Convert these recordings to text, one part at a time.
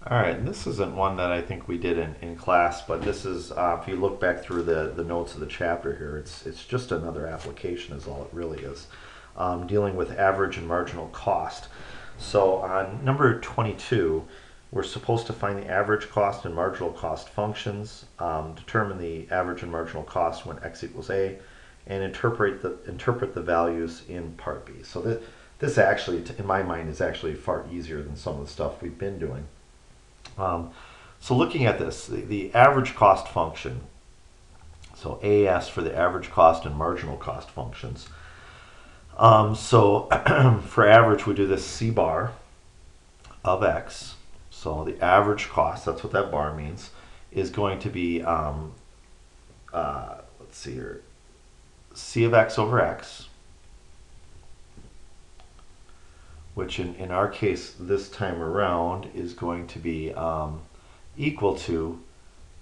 All right, and this isn't one that I think we did in class, but this is, if you look back through the notes of the chapter here, it's just another application is all it really is, dealing with average and marginal cost. So on number 22, we're supposed to find the average cost and marginal cost functions, determine the average and marginal cost when x equals a, and interpret the values in part B. So this actually, in my mind, is actually far easier than some of the stuff we've been doing. Um, so looking at this, the average cost function, so AS for the average cost and marginal cost functions. So for average, we do this C bar of X. So the average cost, that's what that bar means, is going to be, let's see here, C of X over X, which in our case this time around is going to be equal to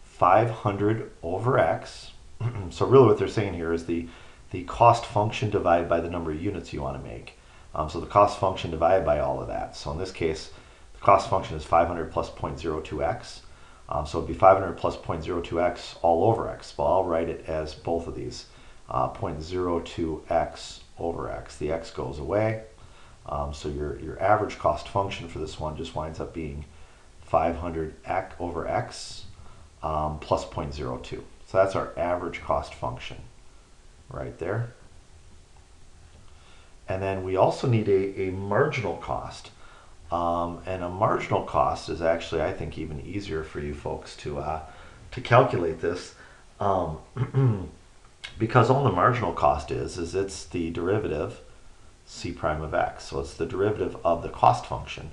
500 over X. So really what they're saying here is the cost function divided by the number of units you want to make. So the cost function divided by all of that. So in this case, the cost function is 500 plus 0.02x. So it'd be 500 plus 0.02x all over x. But I'll write it as both of these, 0.02x over x. The x goes away. So your average cost function for this one just winds up being 500 over x plus 0.02. So that's our average cost function right there. And then we also need a marginal cost. And a marginal cost is actually, I think, even easier for you folks to calculate this. Because all the marginal cost is it's the derivative c prime of x. So it's the derivative of the cost function.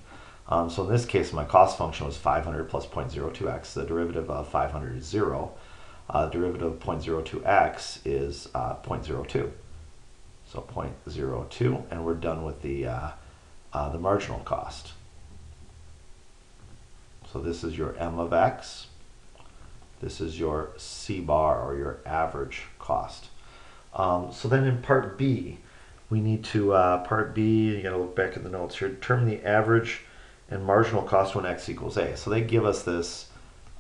So in this case, my cost function was 500 plus 0.02x. The derivative of 500 is 0. Derivative of 0.02x is 0.02. So 0.02, and we're done with the marginal cost. So this is your m of x. This is your c bar, or your average cost. So then in part B, we need to, part B, you gotta look back at the notes here, determine the average and marginal cost when x equals a. So they give us this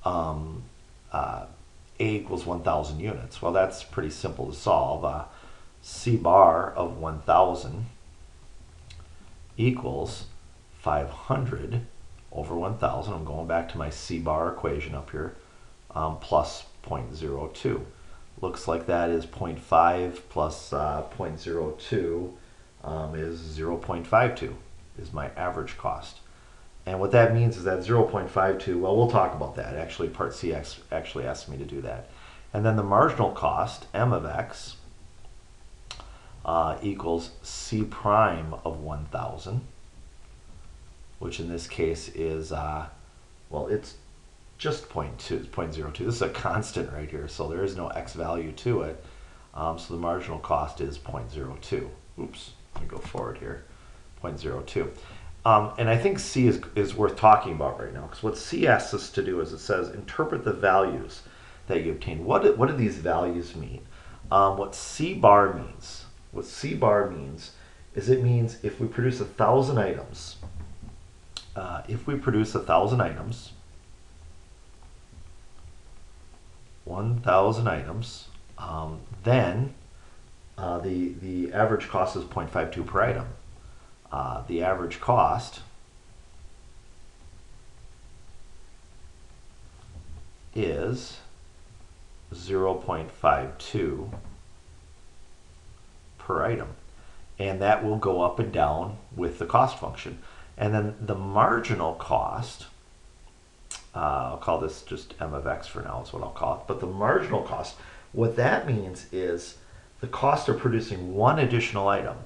a equals 1,000 units. Well, that's pretty simple to solve. C bar of 1,000 equals 500 over 1,000. I'm going back to my C bar equation up here, plus 0.02. Looks like that is 0.5 plus 0.02 is 0.52 is my average cost. And what that means is that 0.52, well, we'll talk about that. Actually, part C actually asks me to do that. And then the marginal cost, m of x, equals c prime of 1,000, which in this case is, well, it's just 0.02. This is a constant right here, so there is no x value to it. So the marginal cost is 0.02. Oops, let me go forward here, 0.02. And I think C is worth talking about right now, because what C asks us to do is it says interpret the values that you obtain. What do these values mean? What C bar means is it means if we produce 1,000 items, 1,000 items, then the average cost is 0.52 per item. The average cost is 0.52 per item, and that will go up and down with the cost function. And then the marginal cost, I'll call this just m of x for now is what I'll call it, but the marginal cost, what that means is the cost of producing one additional item.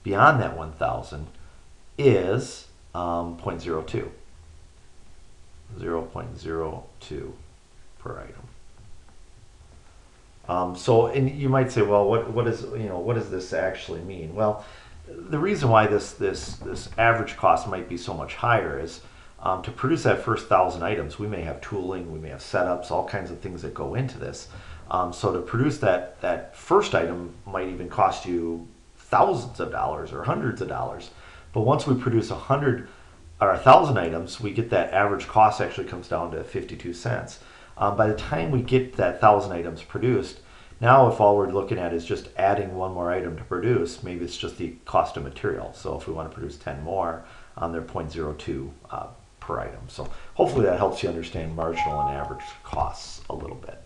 Beyond that 1,000 is 0.02. 0.02 per item. So, and you might say, well, what does this actually mean? Well, the reason why this average cost might be so much higher is To produce that first 1,000 items, we may have tooling, we may have setups, all kinds of things that go into this. So to produce that first item might even cost you thousands of dollars or hundreds of dollars. But once we produce 100 or 1,000 items, we get that average cost actually comes down to 52 cents. By the time we get that 1,000 items produced, now if all we're looking at is just adding one more item to produce, maybe it's just the cost of material. So if we want to produce 10 more, they're 0.02 per item. So hopefully that helps you understand marginal and average costs a little bit.